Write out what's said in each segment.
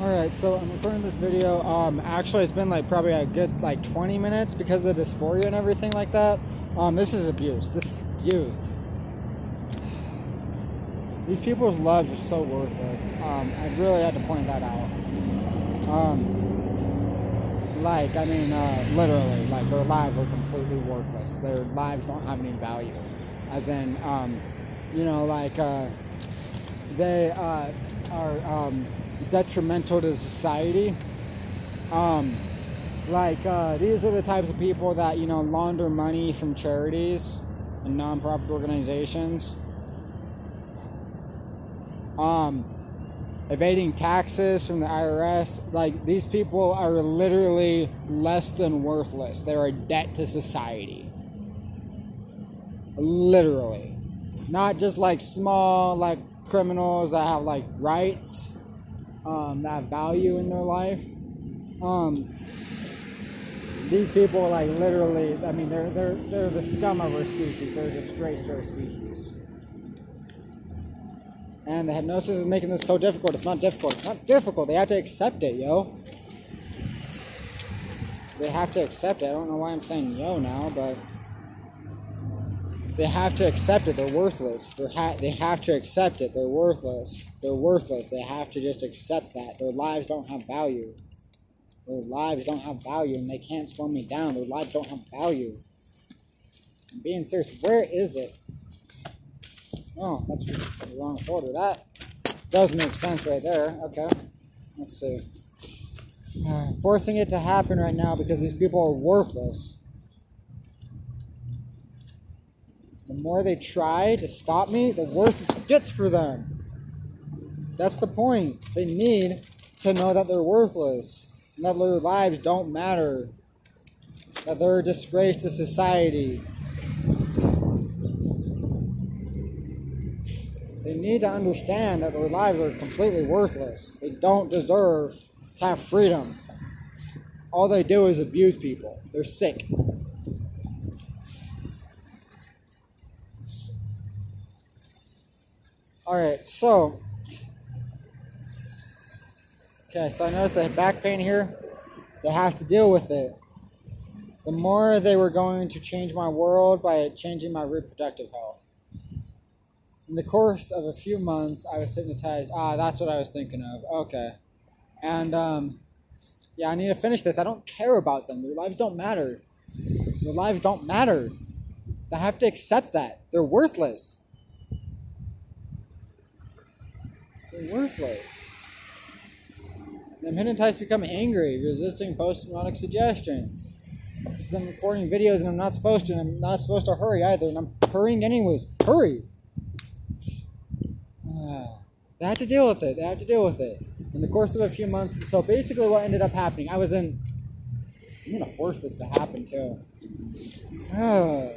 Alright, so I'm recording this video. Actually it's been like probably a good like 20 minutes because of the dysphoria and everything like that. This is abuse. This is abuse. These people's lives are so worthless. I really had to point that out. Literally, like their lives are completely worthless. Their lives don't have any value. As in, they are detrimental to society. These are the types of people that, launder money from charities and non-profit organizations. Evading taxes from the IRS. Like, these people are literally less than worthless. They're a debt to society. Literally. Not just like small, like, criminals that have like rights, that have value in their life. These people, like, literally, I mean, they're the scum of our species. They're a disgrace to our species. And the hypnosis is making this so difficult. It's not difficult. It's not difficult. They have to accept it, yo. They have to accept it. I don't know why I'm saying yo now, but they have to accept it. They're worthless. They have to accept it. They're worthless. They're worthless. They have to just accept that. Their lives don't have value. Their lives don't have value, and they can't slow me down. Their lives don't have value. I'm being serious. Where is it? Oh, that's the wrong folder. That does make sense right there. Okay. Let's see. Forcing it to happen right now because these people are worthless. The more they try to stop me, the worse it gets for them. That's the point. They need to know that they're worthless. And that their lives don't matter. That they're a disgrace to society. They need to understand that their lives are completely worthless. They don't deserve to have freedom. All they do is abuse people. They're sick. Alright, so I noticed the back pain here. They have to deal with it. The more they were going to change my world by changing my reproductive health. In the course of a few months, I was hypnotized. That's what I was thinking of. Okay. And, I need to finish this. I don't care about them. Their lives don't matter. Their lives don't matter. They have to accept that. They're worthless. They're worthless. I'm hypnotized to become angry, resisting post-hypnotic suggestions. I'm recording videos and I'm not supposed to, and I'm not supposed to hurry either, and I'm hurrying anyways. Hurry! They have to deal with it. They have to deal with it. In the course of a few months, so basically what ended up happening, I'm going to force this to happen too. I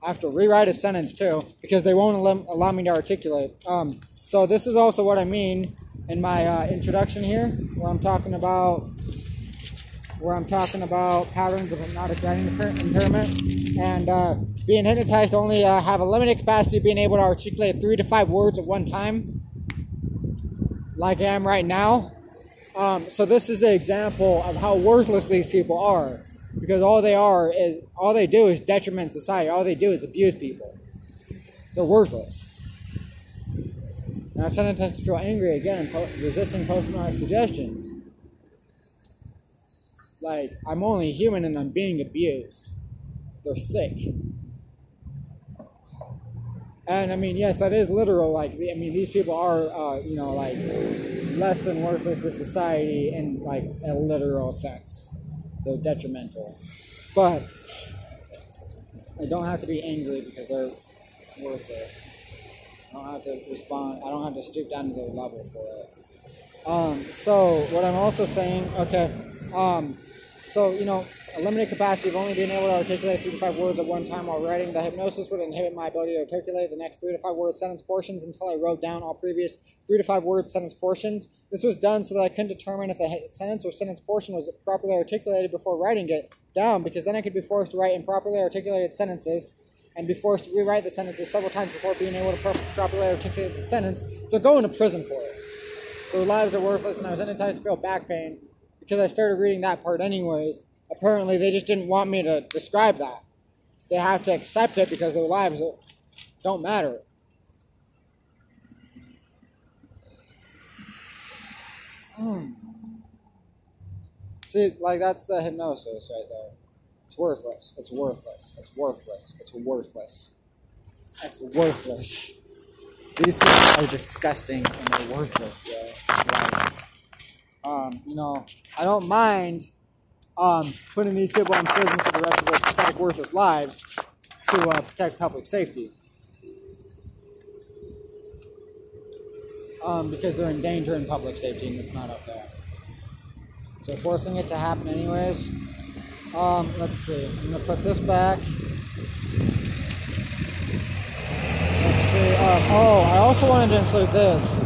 have to rewrite a sentence too, because they won't allow me to articulate. So this is also what I mean in my introduction here, where I'm talking about patterns of hypnotic writing impairment, and being hypnotized to only have a limited capacity of being able to articulate 3 to 5 words at one time, like I am right now. So this is the example of how worthless these people are, because all they do is detriment society. All they do is abuse people. They're worthless. Now, sometimes to feel angry again, resisting post-hypnotic suggestions. Like, I'm only human and I'm being abused. They're sick. And, I mean, yes, that is literal. Like, these people are, less than worthless to society in, like, a literal sense. They're detrimental. But I don't have to be angry because they're worthless. I don't have to respond. I don't have to stoop down to their level for it. So what I'm also saying, a limited capacity of only being able to articulate 3 to 5 words at one time while writing. The hypnosis would inhibit my ability to articulate the next 3 to 5 word sentence portions until I wrote down all previous 3 to 5 word sentence portions. This was done so that I couldn't determine if the sentence or sentence portion was properly articulated before writing it down, because then I could be forced to write improperly articulated sentences and be forced to rewrite the sentences several times before being able to properly articulate the sentence. So going to prison for it. their lives are worthless, and I was hypnotized to feel back pain because I started reading that part anyways. Apparently, they just didn't want me to describe that. They have to accept it because their lives don't matter. See, like, that's the hypnosis right there. It's worthless. It's worthless. It's worthless. It's worthless. It's worthless. These people are disgusting and they're worthless, yo. Like, you know, I don't mind putting these people in prison for the rest of their pathetic, worthless lives to protect public safety. Because they're endangering public safety and it's not up there. So forcing it to happen anyways. Let's see. I'm going to put this back. Let's see. I also wanted to include this.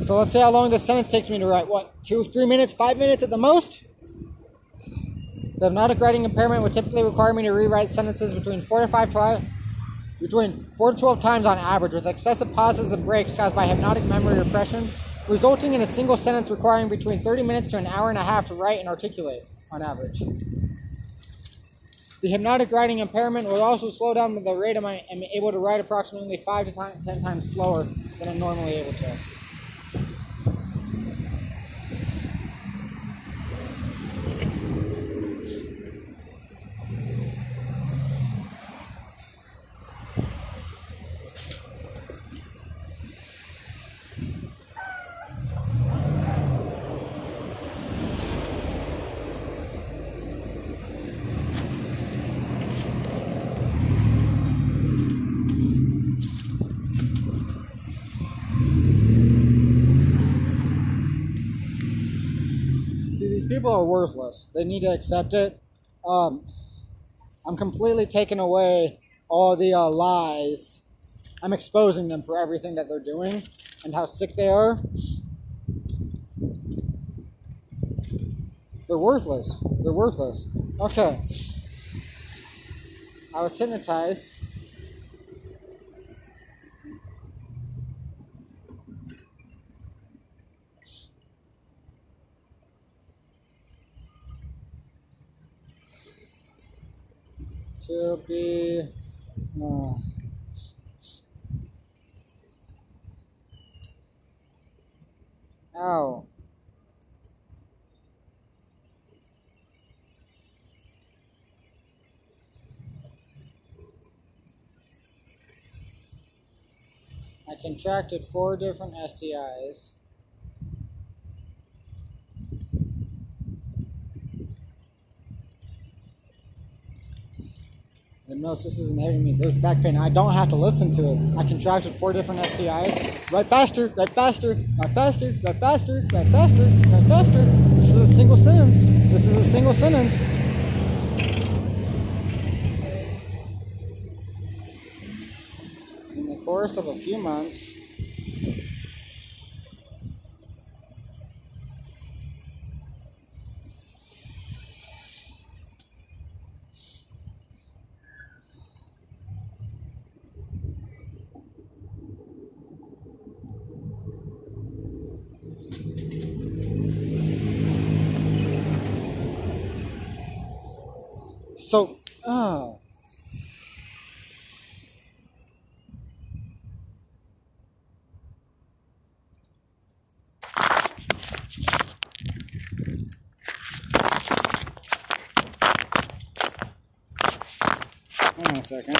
So let's see how long this sentence takes me to write. What, 2-3 minutes, 5 minutes at the most? The hypnotic writing impairment would typically require me to rewrite sentences between 4 to 12 times on average, with excessive pauses and breaks caused by hypnotic memory repression, resulting in a single sentence requiring between 30 minutes to an hour and a half to write and articulate on average. The hypnotic writing impairment will also slow down the rate I'm able to write approximately 5 to 10 times slower than I'm normally able to. People are worthless. They need to accept it. I'm completely taking away all the lies. I'm exposing them for everything that they're doing and how sick they are. They're worthless. They're worthless. Okay. I was hypnotized. To be ow. I contracted 4 different STIs. Hypnosis is inhibiting me. There's back pain. I don't have to listen to it. I contracted 4 different STIs. Write faster, write faster, write faster, write faster, write faster, write faster. This is a single sentence. This is a single sentence. In the course of a few months, so, hold on a second.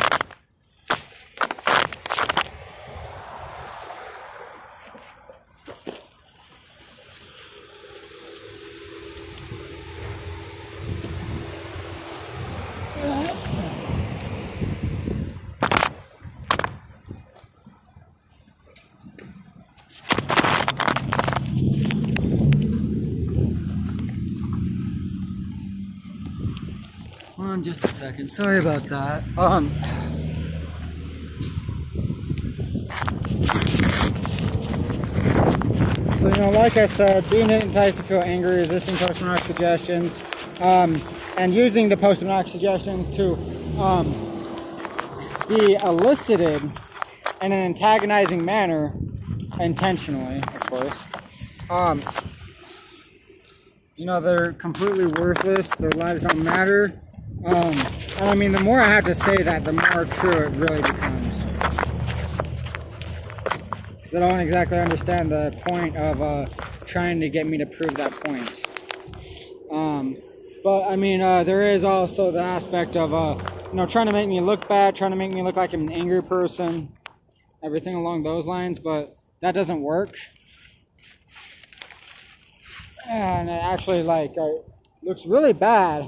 Hold on just a second. Sorry about that. So, you know, like I said, being hypnotized to feel angry, resisting post-hypnotic suggestions, and using the post-hypnotic suggestions to be elicited in an antagonizing manner intentionally, of course. You know, they're completely worthless. Their lives don't matter. And I mean, the more I have to say that, the more true it really becomes. Because I don't exactly understand the point of trying to get me to prove that point. But I mean, there is also the aspect of, you know, trying to make me look bad, trying to make me look like I'm an angry person, everything along those lines, but that doesn't work. And it actually, like, looks really bad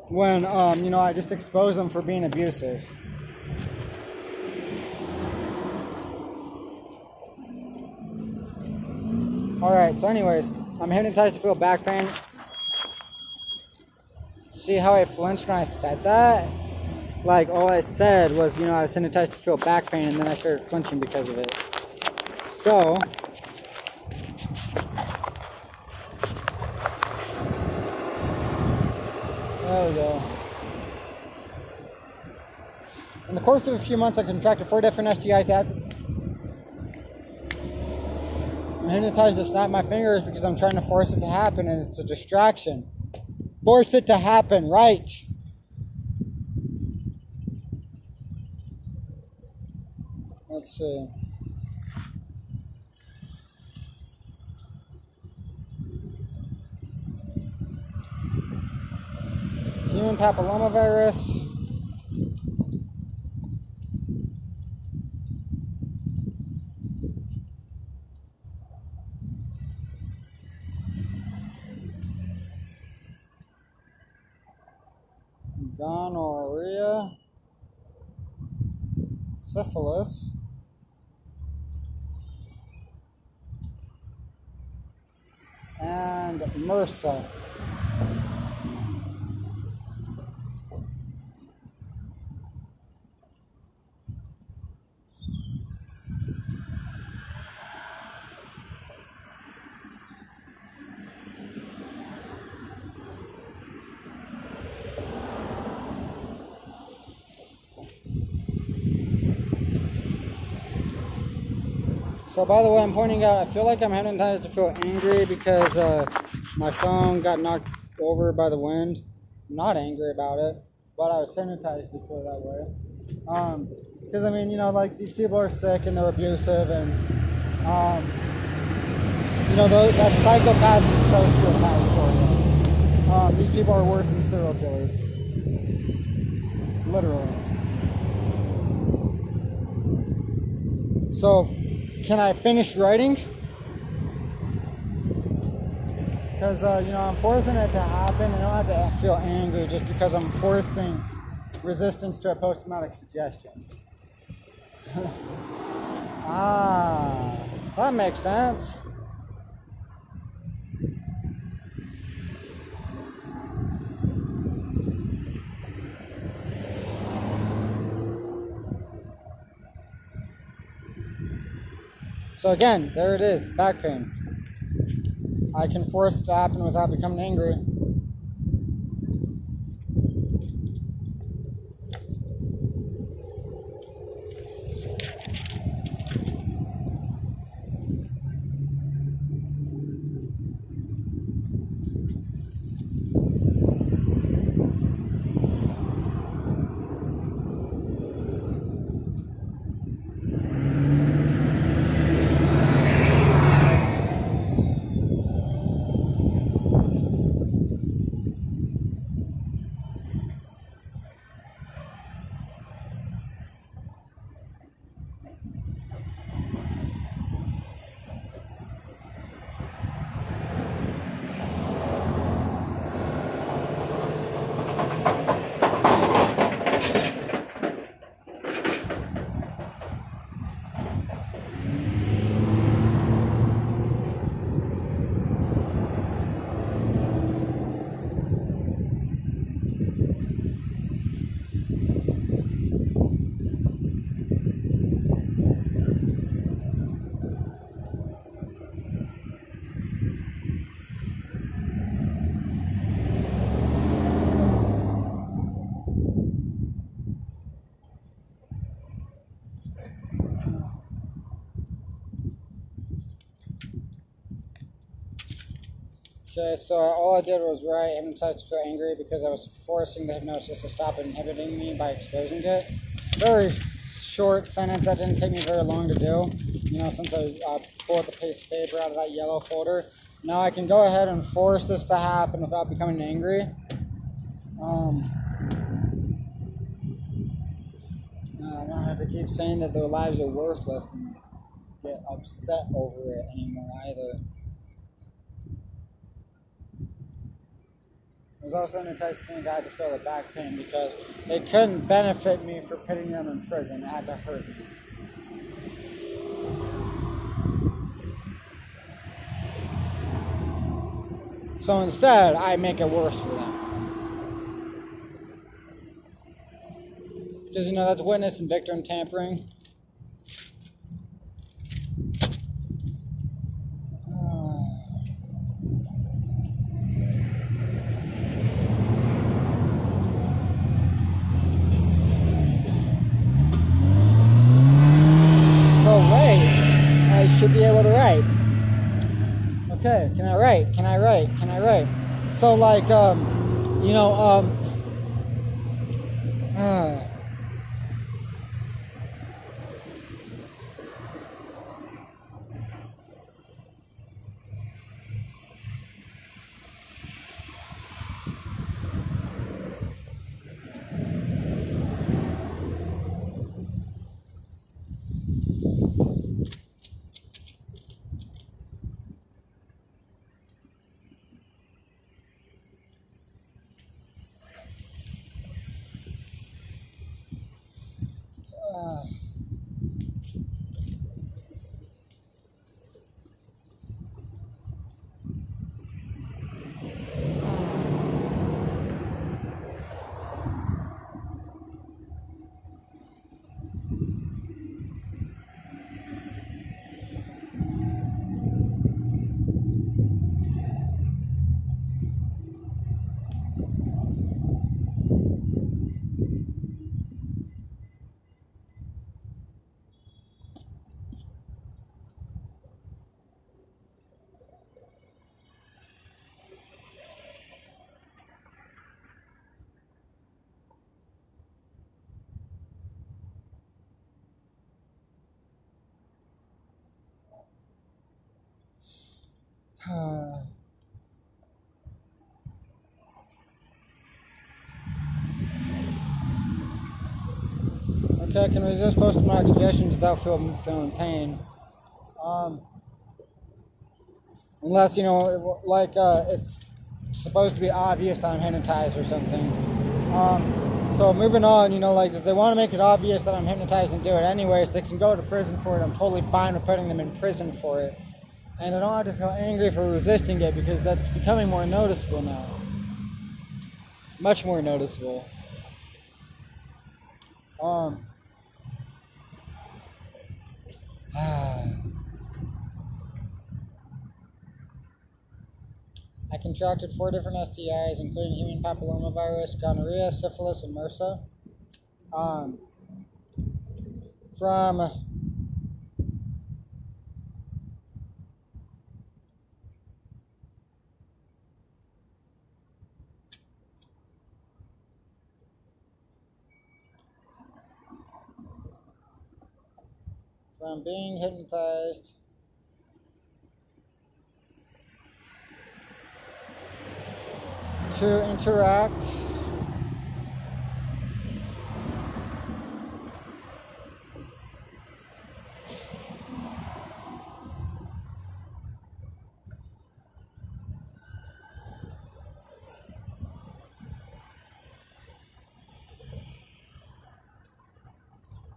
when, you know, I just expose them for being abusive. Alright, so anyways, I'm hypnotized to feel back pain. See how I flinched when I said that? Like, all I said was, you know, I was hypnotized to feel back pain, and then I started flinching because of it. So, there we go. In the course of a few months, I contracted 4 different STIs that I'm hypnotized to snap my fingers because I'm trying to force it to happen, and it's a distraction. Force it to happen, right? Let's see. Human papillomavirus. Gonorrhea. Syphilis. And MRSA. So by the way, I'm pointing out, I feel like I'm hypnotized to feel angry because my phone got knocked over by the wind. I'm not angry about it, but I was hypnotized to feel that way. Because I mean, you know, like, these people are sick and they're abusive, and you know, that psychopath is sociopath for them. These people are worse than serial killers. Literally. So, can I finish writing? Because, you know, I'm forcing it to happen. I don't have to feel angry just because I'm forcing resistance to a post-traumatic suggestion. That makes sense. So again, there it is, the back pain. I can force it to happen without becoming angry. Okay, so all I did was write hypnotized to feel angry because I was forcing the hypnosis to stop inhibiting me by exposing it. Very short sentence that didn't take me very long to do. You know, since I pulled the piece of paper out of that yellow folder. Now I can go ahead and force this to happen without becoming angry. I don't have to keep saying that their lives are worthless and get upset over it anymore either. I was also hypnotized to think I had to feel the back pain because it couldn't benefit me for putting them in prison. It had to hurt me. So instead, I make it worse for them. Because, you know, that's witness and victim tampering. I should be able to write. Okay, can I write? Can I write? Can I write? So like, you know, okay, I can resist post-traumatic suggestions without feeling pain. Unless, you know, like it's supposed to be obvious that I'm hypnotized or something. So moving on, you know, like if they want to make it obvious that I'm hypnotized and do it anyways, they can go to prison for it. I'm totally fine with putting them in prison for it. And I don't have to feel angry for resisting it because that's becoming more noticeable now. Much more noticeable. I contracted 4 different STIs, including human papillomavirus, gonorrhea, syphilis, and MRSA. From being hypnotized to interact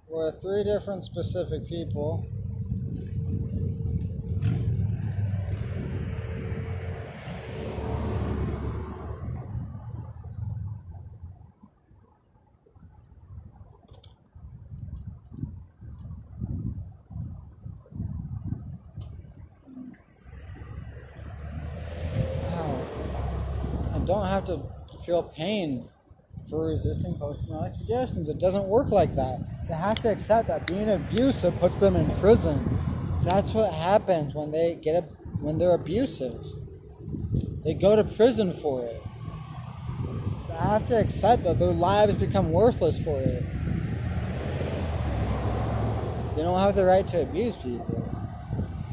with 3 different specific people. I don't have to feel pain for resisting post-traumatic suggestions. It doesn't work like that. They have to accept that being abusive puts them in prison. That's what happens when they're abusive. They go to prison for it. I have to accept that their lives become worthless for it. They don't have the right to abuse people.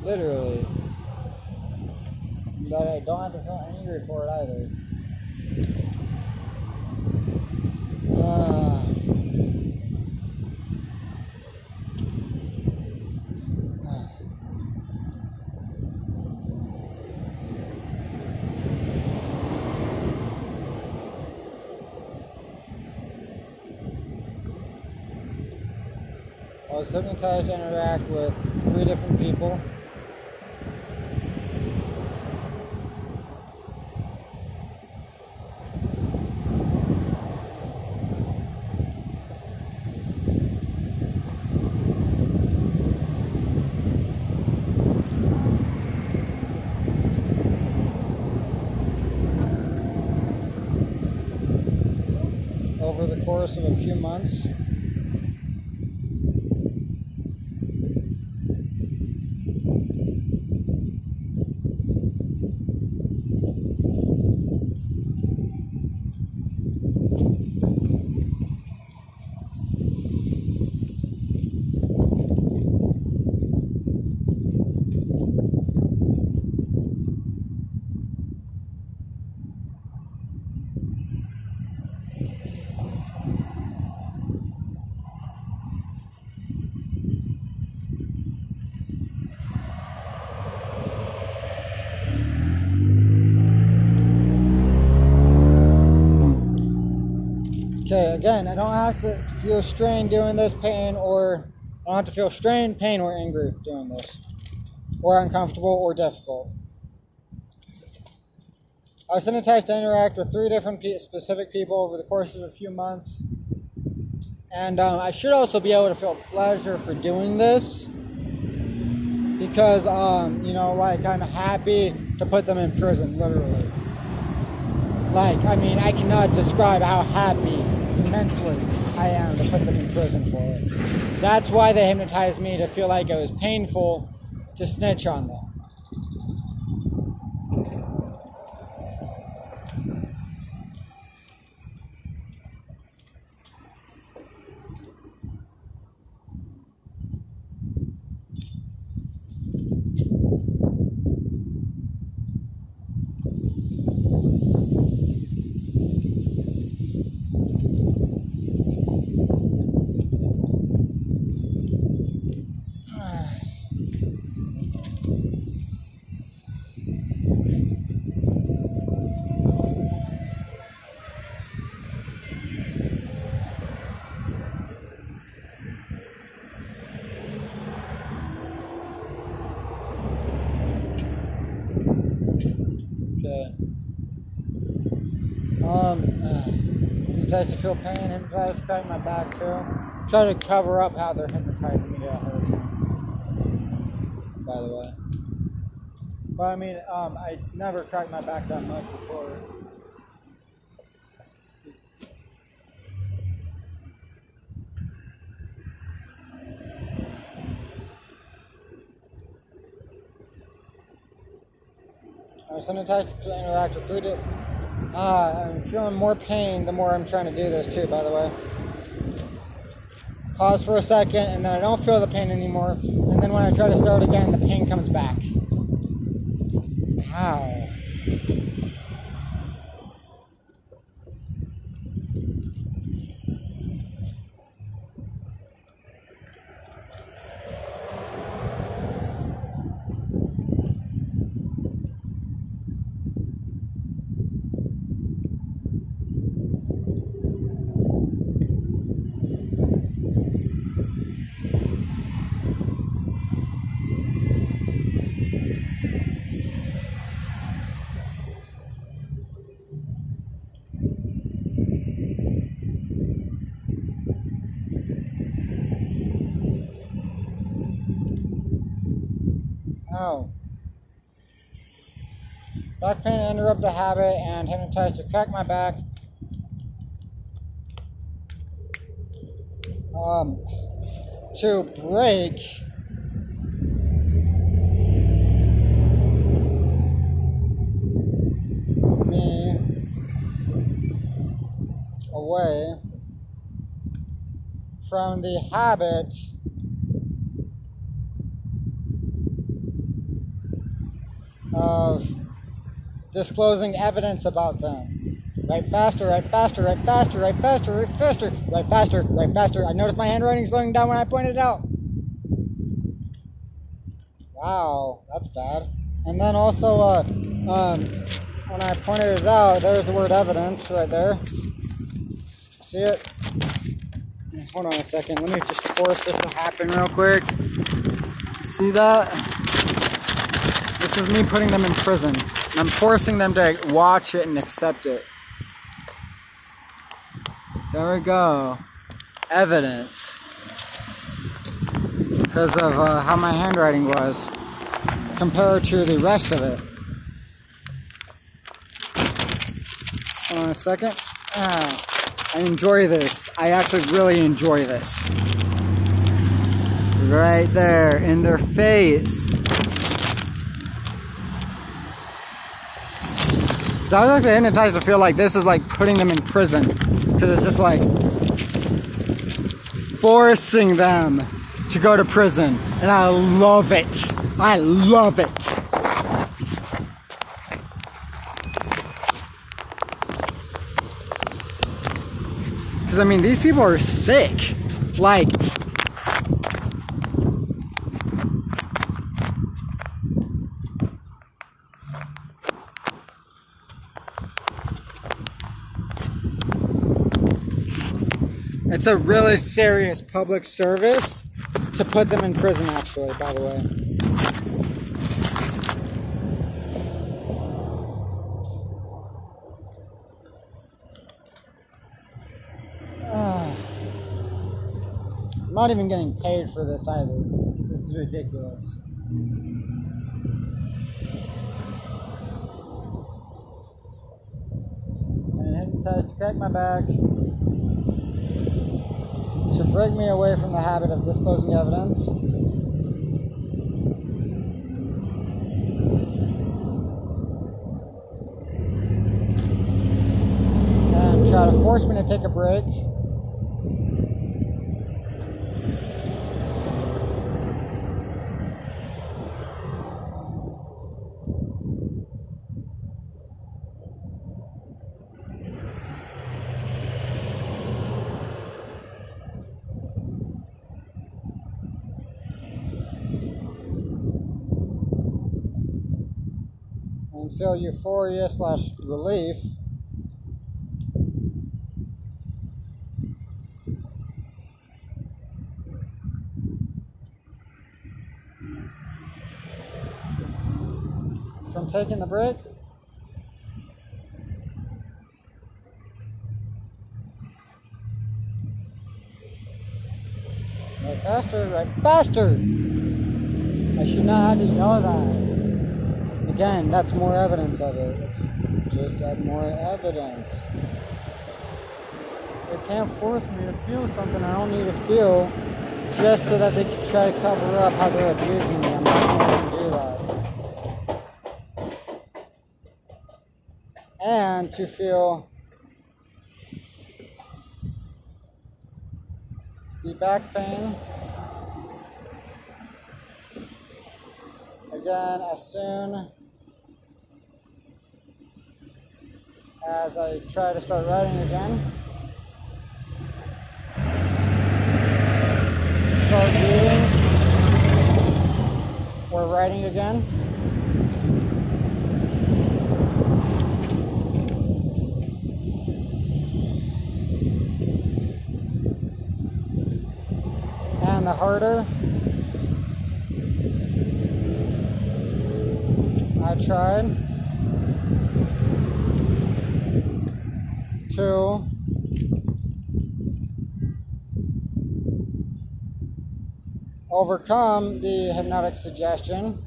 Literally. But I don't have to feel angry for it either. I was hypnotized to interact with 3 different people. Over the course of a few months. Okay, again, I don't have to feel strain doing this, pain, or I don't have to feel strain, pain, or angry doing this, or uncomfortable, or difficult. I was hypnotized to interact with 3 different specific people over the course of a few months, and I should also be able to feel pleasure for doing this, because, you know, like, I'm happy to put them in prison, literally. Like, I mean, I cannot describe how happy immensely I am to put them in prison for it. That's why they hypnotized me, to feel like it was painful to snitch on them. Hypnotized to feel pain, hypnotized to crack my back too. Try to cover up how they're hypnotizing me to hurt me, by the way. But I mean, I never cracked my back that much before. I was hypnotized to interact with 3 different. I'm feeling more pain the more I'm trying to do this too, by the way. Pause for a second, and then I don't feel the pain anymore. And then when I try to start again, the pain comes back. How? Oh. Back pain to interrupt the habit, and hypnotized to crack my back. To break. from the habit of disclosing evidence about them. Write faster, write faster, write faster, write faster, write faster, write faster, write faster. I noticed my handwriting slowing down when I pointed it out. Wow, that's bad. And then also, when I pointed it out, there's the word evidence right there. See it? Hold on a second. Let me just force this to happen real quick. See that? This is me putting them in prison. I'm forcing them to watch it and accept it. There we go. Evidence. Because of how my handwriting was compared to the rest of it. Hold on a second. I enjoy this. I actually really enjoy this. Right there in their face. So I was actually hypnotized to feel like this is like putting them in prison. Because it's just like forcing them to go to prison. And I love it. I love it. Because I mean, these people are sick. Like, it's a really serious public service to put them in prison, actually, by the way. I'm not even getting paid for this either. This is ridiculous. And hypnotized to crack my back. To break me away from the habit of disclosing evidence. And try to force me to take a break. And feel euphoria / relief. From taking the break. Right faster, right faster! I should not have to yell that. Again, that's more evidence of it. It's just more evidence. They can't force me to feel something I don't need to feel just so that they can try to cover up how they're abusing me. I'm not going to do that. And to feel the back pain again as soon as I try to start writing again. Start reading or writing again. And the harder I tried to overcome the hypnotic suggestion,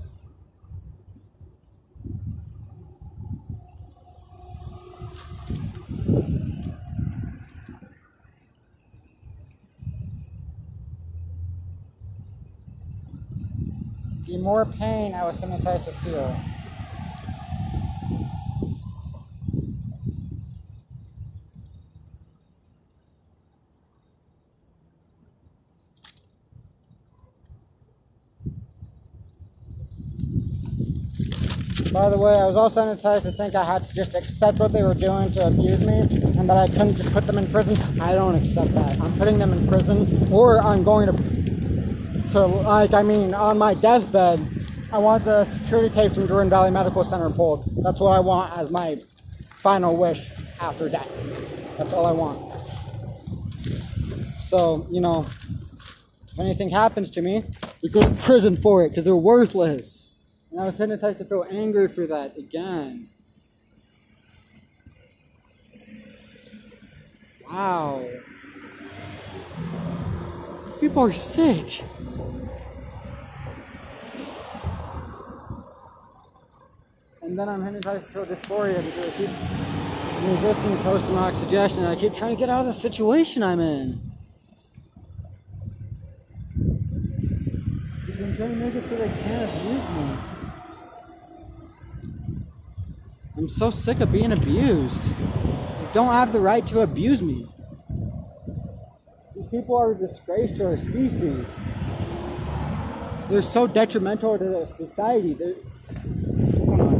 the more pain I was hypnotized to feel. By the way, I was also hypnotized to think I had to just accept what they were doing to abuse me and that I couldn't just put them in prison. I don't accept that. I'm putting them in prison, or I'm going to on my deathbed, I want the security tapes from Jordan Valley Medical Center pulled. That's what I want as my final wish after death. That's all I want. So, you know, if anything happens to me, you go to prison for it because they're worthless. And I was hypnotized to feel angry for that again. Wow. These people are sick. And then I'm hypnotized to feel dysphoria because I keep resisting post-traumatic suggestion. I keep trying to get out of the situation I'm in. Because I'm trying to make it so they can't abuse me. I'm so sick of being abused. They don't have the right to abuse me. These people are a disgrace to our species. They're so detrimental to the society. Hold on.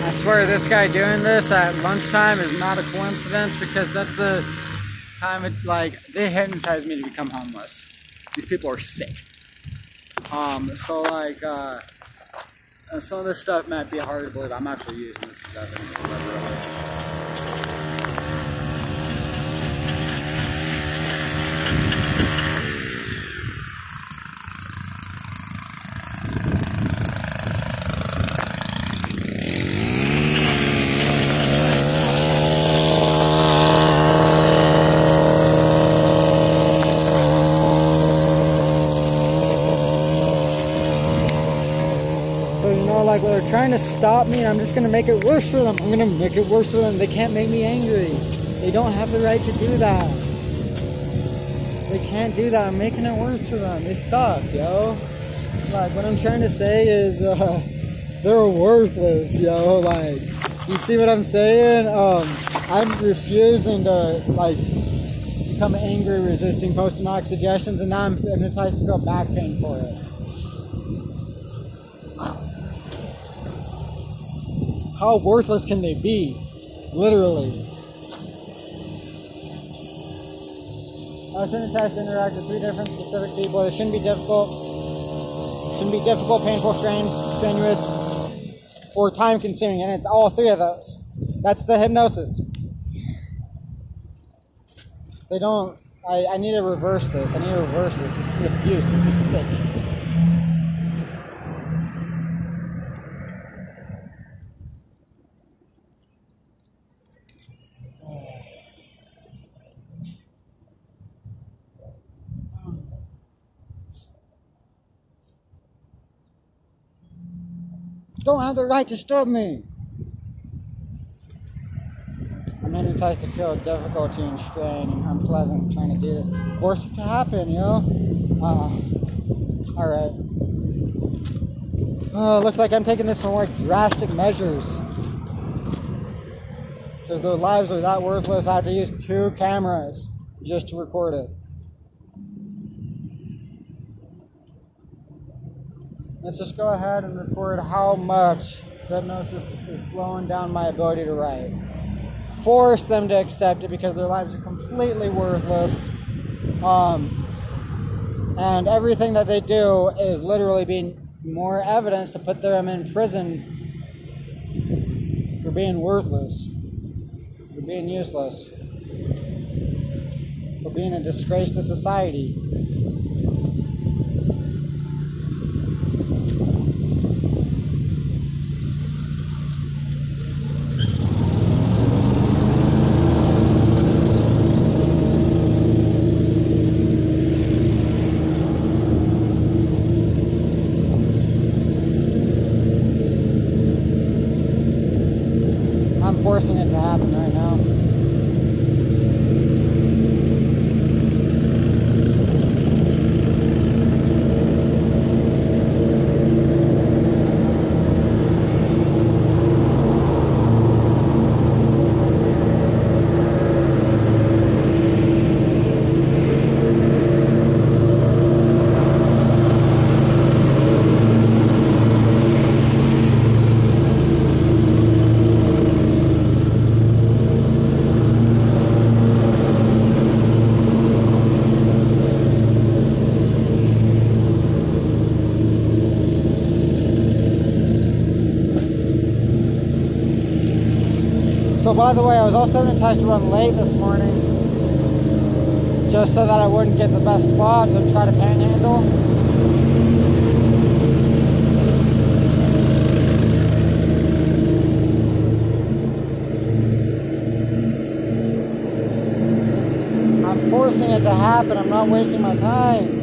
I swear this guy doing this at lunchtime is not a coincidence because that's the time it, like, they hypnotized me to become homeless. These people are sick. So like, some of this stuff might be hard to believe. I'm actually using this as evidence. Like, well, they're trying to stop me and I'm just going to make it worse for them. I'm going to make it worse for them. They can't make me angry. They don't have the right to do that. They can't do that. I'm making it worse for them. They suck, yo. Like, what I'm trying to say is, they're worthless, yo. Like, you see what I'm saying? I'm refusing to, like, become angry, resisting post-traumatic suggestions, and now I'm hypnotized to feel back pain for it. How worthless can they be? Literally. I was hypnotized to interact with 3 different specific people. It shouldn't be difficult. Painful, strenuous, or time-consuming, and it's all 3 of those. That's the hypnosis. They don't. I need to reverse this. This is abuse. This is sick. Don't have the right to stop me. I'm hypnotized to feel difficulty and strain and unpleasant trying to do this. Force it to happen, yo. Alright. Looks like I'm taking this for more drastic measures. Because their lives are that worthless, I have to use 2 cameras just to record it. Let's just go ahead and record how much the hypnosis is slowing down my ability to write. Force them to accept it because their lives are completely worthless. And everything that they do is literally being more evidence to put them in prison for being worthless, for being useless, for being a disgrace to society. I'm forcing it to happen right now. So by the way, I was also hypnotized to run late this morning, just so that I wouldn't get the best spot to try to panhandle. I'm forcing it to happen, I'm not wasting my time.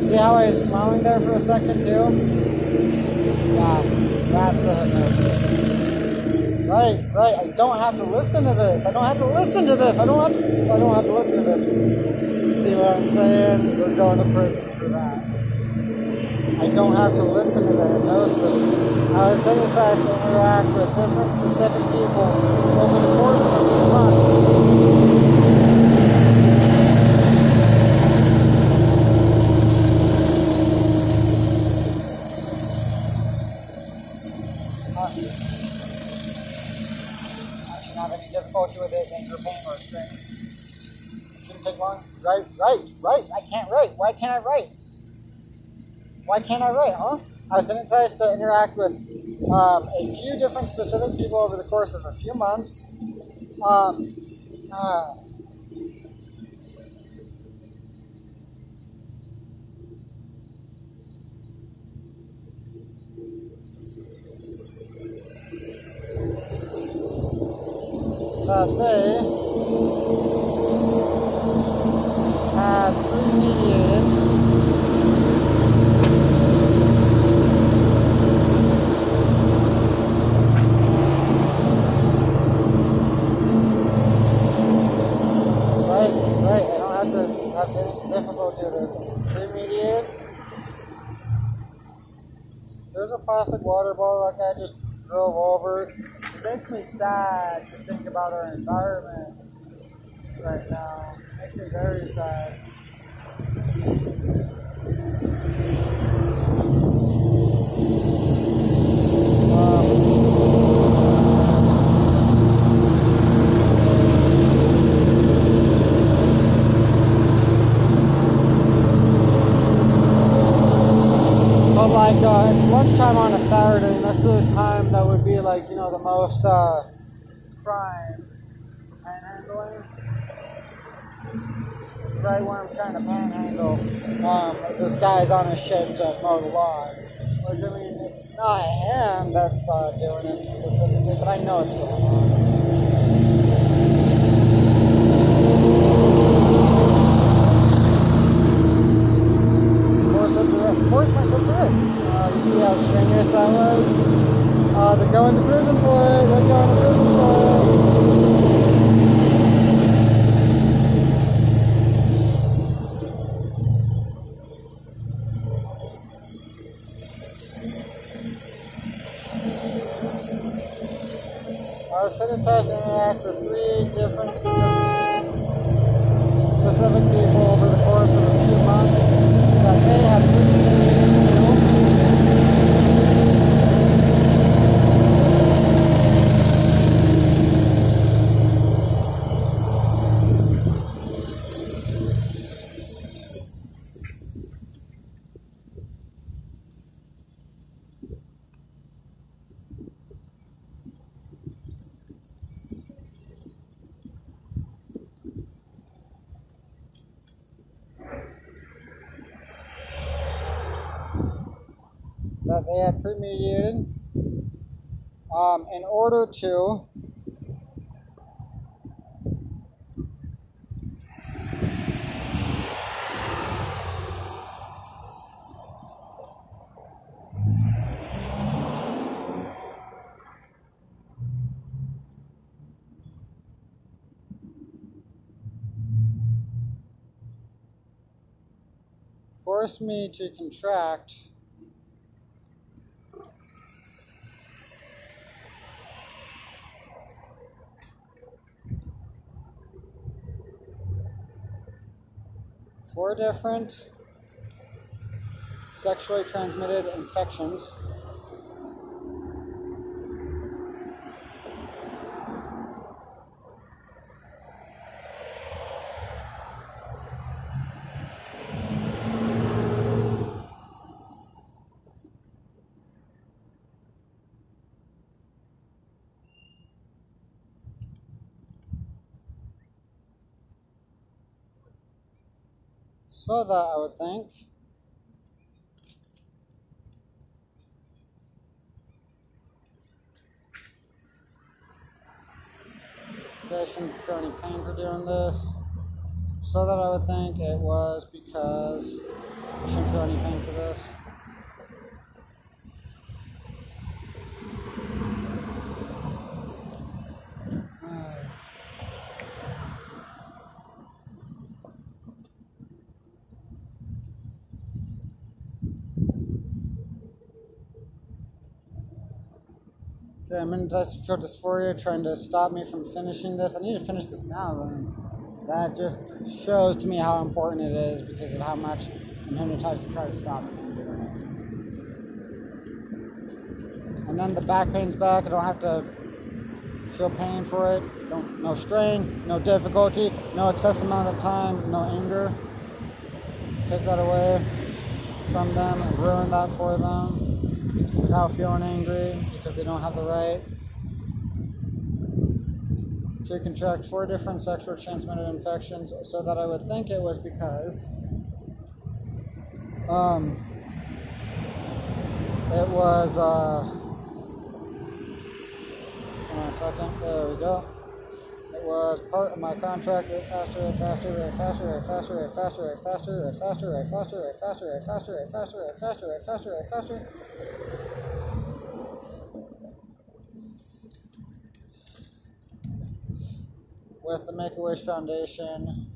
See how I was smiling there for a second too? Yeah, that's the hypnosis. Right. I don't have to listen to this. I don't have to listen to this. See what I'm saying? We're going to prison for that. I don't have to listen to the hypnosis. I was hypnotized to interact with different specific people over the course of a few months. I shouldn't have any difficulty with this anger, pain, or strain. Shouldn't take long. Right. I can't write. Why can't I write? Huh? I was hypnotized to interact with a few different specific people over the course of a few months. That they had remediated right. I don't have to have any difficulty with this. Remediated. There's a plastic water bottle that guy just drove over. It makes me sad to think about our environment right now. It makes me very sad. But like, it's lunchtime on a Saturday, and that's the time that would be like, you know, the most prime for panhandling. Right when I'm trying to panhandle, this guy's on his ship to mow the lawn. Which, I mean, it's not him that's doing it specifically, but I know it's going on. Force myself through it. You see how strenuous that was? They're going to prison for it. I was hypnotized to interact with 3 different specific specific people over the course of a few months that they have premeditated in order to force me to contract four different sexually transmitted infections so that I would think okay, I shouldn't feel any pain for doing this. So that I would think it was because I shouldn't feel any pain for this. Okay, I'm in touch with dysphoria trying to stop me from finishing this. I need to finish this now then. That just shows to me how important it is because of how much I'm hypnotized to try to stop me from doing it. And then the back pain's back. I don't have to feel pain for it. No strain, no difficulty, no excessive amount of time, no anger. Take that away from them and ruin that for them without feeling angry because they don't have the right to contract 4 different sexually transmitted infections, so that I would think it was because it was hold on a second, there we go. It was part of my contract. Rate faster, rate faster, rate faster, rate faster, rate faster, rate faster, rate faster, rate faster, rate faster, rate faster, rate faster, rate faster, rate faster, rate faster. With the Make-A-Wish Foundation.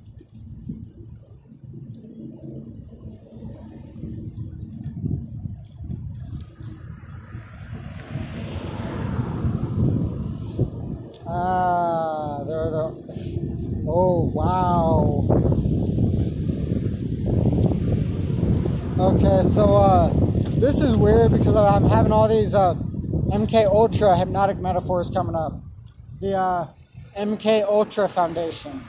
They're the, oh wow. Okay, so this is weird because I'm having all these MK Ultra hypnotic metaphors coming up. The MK Ultra Foundation.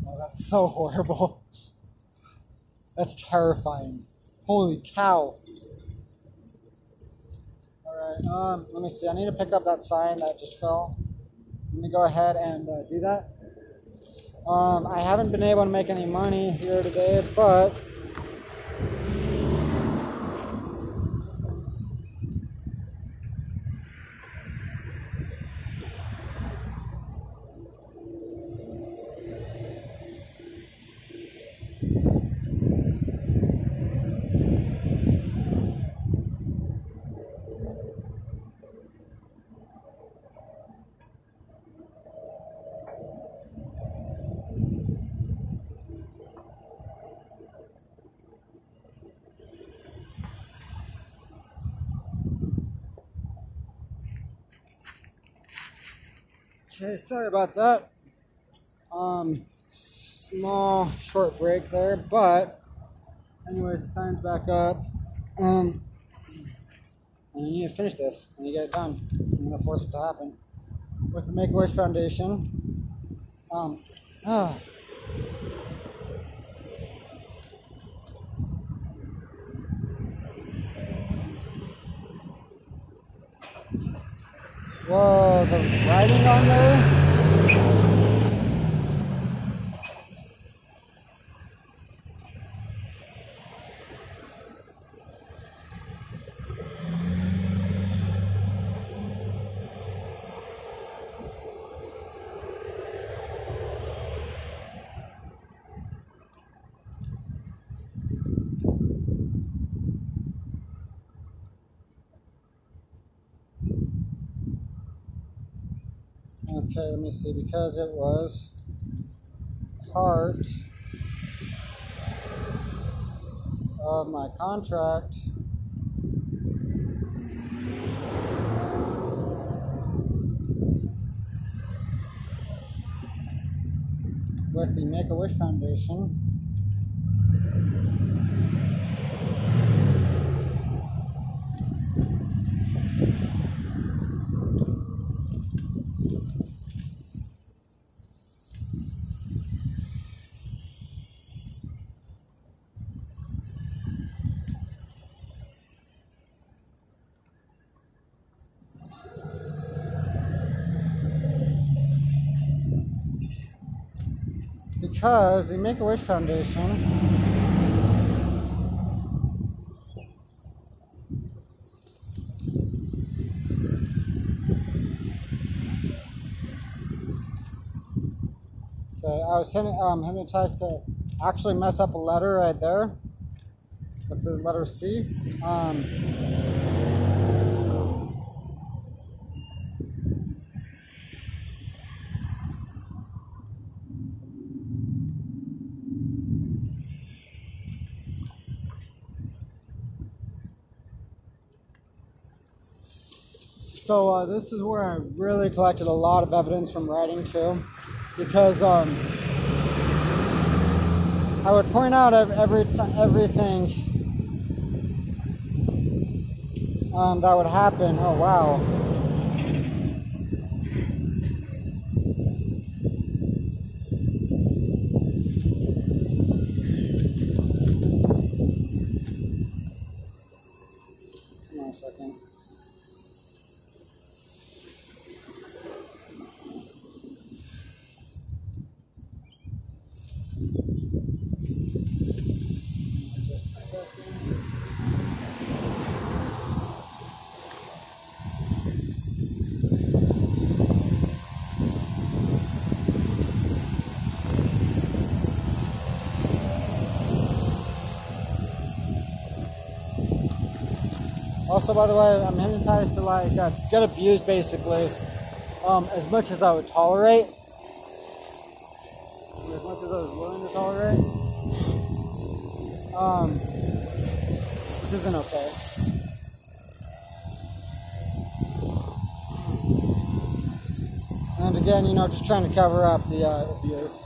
Oh, that's so horrible. That's terrifying. Holy cow. Alright, let me see. I need to pick up that sign that just fell. Let me go ahead and do that. I haven't been able to make any money here today, but Okay, sorry about that. Small short break there, but anyways, the sign's back up. And you need to finish this and you get it done. I'm gonna force it to happen with the Make-A-Wish Foundation. Ah. Whoa, the writing on there. Okay, let me see, because it was part of my contract. With the Make-A-Wish Foundation. Because the Make-A-Wish Foundation I was hypnotized to actually mess up a letter right there with the letter C. So this is where I really collected a lot of evidence from writing too, because I would point out everything that would happen. Oh wow. Hang on a second. Also, by the way, I'm hypnotized to like get abused basically, as much as I would tolerate, as much as I was willing to tolerate, which isn't okay. And again, you know, just trying to cover up the abuse.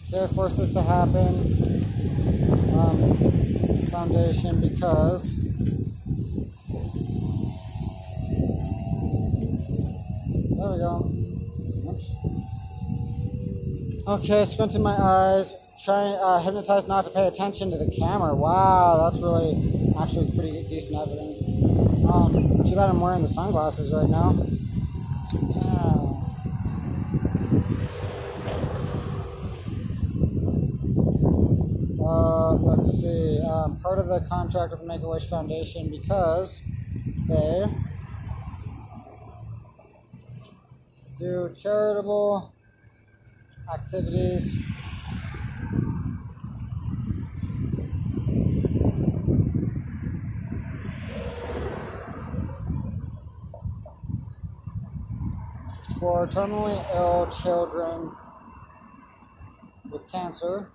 Okay, force this to happen. Foundation, because there we go. Oops. Okay, squinting my eyes, trying hypnotize not to pay attention to the camera. Wow, that's really actually pretty decent evidence. Too bad I'm wearing the sunglasses right now. Let's see, part of the contract with the Make-A-Wish Foundation, because they do charitable activities for terminally ill children with cancer.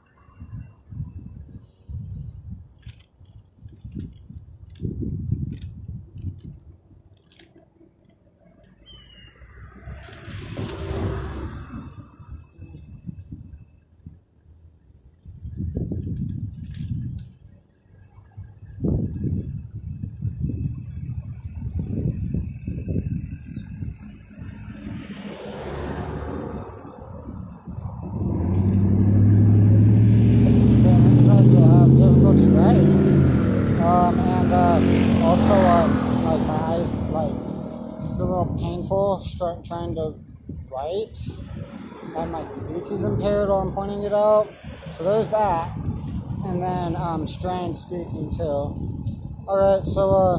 also like my eyes like feel a little painful trying to write, and my speech is impaired while I'm pointing it out. So there's that, and then strained speaking too. All right, so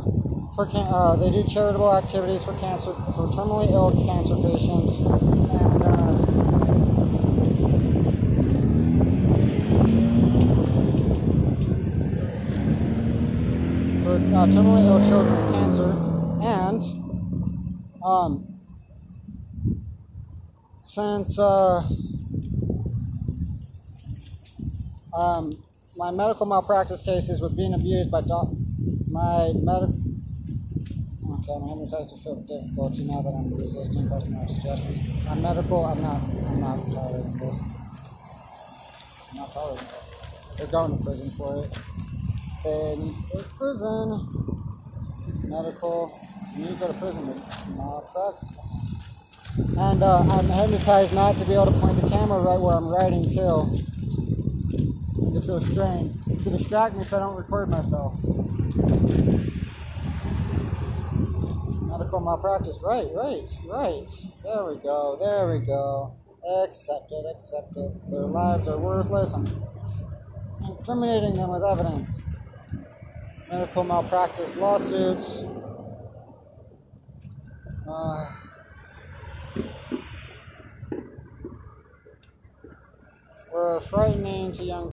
they do charitable activities for terminally ill cancer patients, and for terminally ill children with cancer, and since my medical malpractice cases with being abused by Okay, I'm hypnotized to feel difficulty now that I'm resisting customer suggestions. I'm not tolerating this. I'm not tolerating it. They're going to prison for it. They need to go to prison. Medical. You need to go to prison with malpractice. And I'm hypnotized not to be able to point the camera right where I'm writing too. To feel strained. To distract me so I don't record myself. Medical malpractice. Right. There we go. Accept it. Their lives are worthless. I'm incriminating them with evidence. Medical malpractice lawsuits. Were frightening to young